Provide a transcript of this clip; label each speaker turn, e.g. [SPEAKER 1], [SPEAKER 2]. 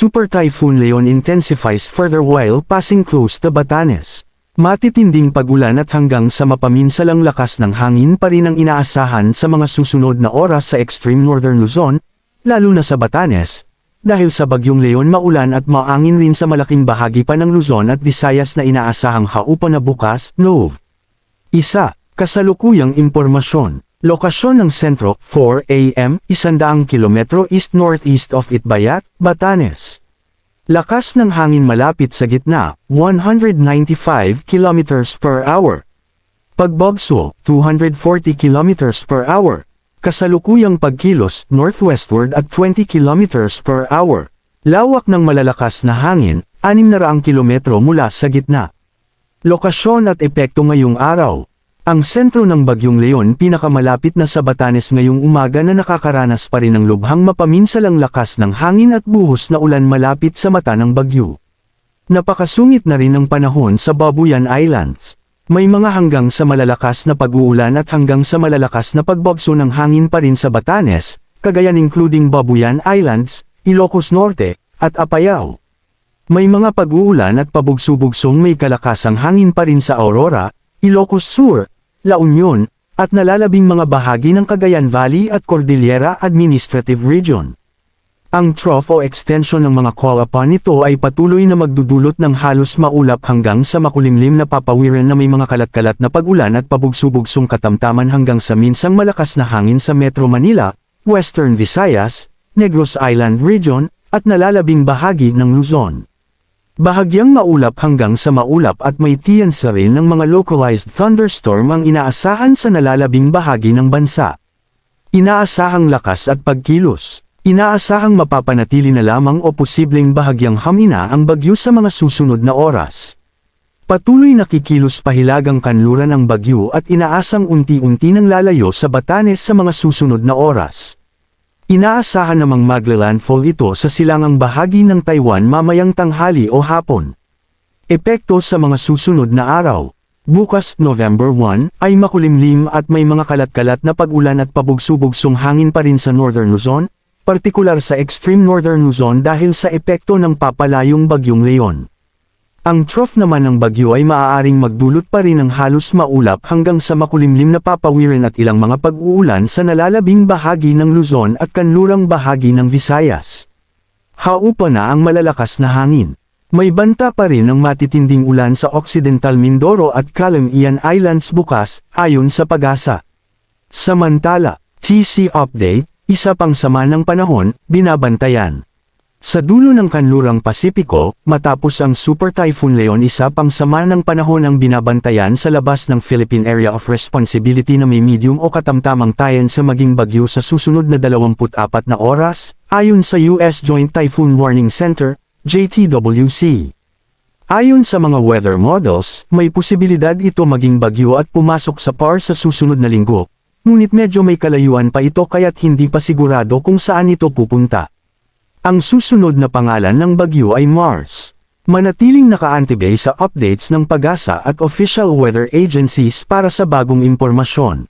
[SPEAKER 1] Super Typhoon Leon intensifies further while passing close to Batanes. Matitinding pag-ulan at hanggang sa mapaminsalang lakas ng hangin pa rin ang inaasahan sa mga susunod na oras sa extreme northern Luzon, lalo na sa Batanes. Dahil sa Bagyong Leon maulan at maangin rin sa malaking bahagi pa ng Luzon at Visayas na inaasahang haupa na bukas, no. Kasalukuyang impormasyon. Lokasyon ng sentro, 4 AM, 100 kilometro east-northeast of Itbayat, Batanes. Lakas ng hangin malapit sa gitna, 195 kilometers per hour. Pagbagso, 240 kilometers per hour. Kasalukuyang pagkilos, northwestward at 20 kilometers per hour. Lawak ng malalakas na hangin, 600 kilometro mula sa gitna. Lokasyon at epekto ngayong araw. Ang sentro ng Bagyong Leon pinakamalapit na sa Batanes ngayong umaga na nakakaranas pa rin ng lubhang mapaminsalang lakas ng hangin at buhos na ulan malapit sa mata ng bagyo. Napakasungit na rin ang panahon sa Babuyan Islands. May mga hanggang sa malalakas na pag-uulan at hanggang sa malalakas na pagbagso ng hangin pa rin sa Batanes, Cagayan including Babuyan Islands, Ilocos Norte, at Apayao. May mga pag-uulan at pabugso-bugsong may kalakasang hangin pa rin sa Aurora, Ilocos Sur, La Union, at nalalabing mga bahagi ng Cagayan Valley at Cordillera Administrative Region. Ang trough o extension ng mga call-upon nito ay patuloy na magdudulot ng halos maulap hanggang sa makulimlim na papawiran na may mga kalat-kalat na pag-ulan at pabugso-bugsong katamtaman hanggang sa minsang malakas na hangin sa Metro Manila, Western Visayas, Negros Island Region, at nalalabing bahagi ng Luzon. Bahagyang maulap hanggang sa maulap at may tiyansa rin ng mga localized thunderstorm ang inaasahan sa nalalabing bahagi ng bansa. Inaasahang lakas at pagkilos. Inaasahang mapapanatili na lamang o posibleng bahagyang hamina ang bagyo sa mga susunod na oras. Patuloy na kikilos pahilagang kanluran ang bagyo at inaasang unti-unti nang lalayo sa Batanes sa mga susunod na oras. Inaasahan namang maglalandfall ito sa silangang bahagi ng Taiwan mamayang tanghali o hapon. Epekto sa mga susunod na araw. Bukas, November 1, ay makulimlim at may mga kalat-kalat na pag-ulan at pabugso-bugsong hangin pa rin sa Northern Luzon, partikular sa extreme Northern Luzon dahil sa epekto ng papalayong Bagyong Leon. Ang trough naman ng bagyo ay maaaring magdulot pa rin ng halos maulap hanggang sa makulimlim na papawirin at ilang mga pag-uulan sa nalalabing bahagi ng Luzon at kanlurang bahagi ng Visayas. Haupa na ang malalakas na hangin. May banta pa rin ng matitinding ulan sa Occidental Mindoro at Calamian Islands bukas, ayon sa Pag-asa. Samantala, TC Update, isa pang sama ng panahon, binabantayan. Sa dulo ng kanlurang Pasipiko, matapos ang Super Typhoon Leon isa pang sama ng panahon ang binabantayan sa labas ng Philippine Area of Responsibility na may medium o katamtamang tayan sa maging bagyo sa susunod na 24 na oras, ayon sa US Joint Typhoon Warning Center, JTWC. Ayon sa mga weather models, may posibilidad ito maging bagyo at pumasok sa PAR sa susunod na linggo, ngunit medyo may kalayuan pa ito kaya't hindi pa sigurado kung saan ito pupunta. Ang susunod na pangalan ng bagyo ay Mars. Manatiling naka-antibay sa updates ng Pag-asa at official weather agencies para sa bagong impormasyon.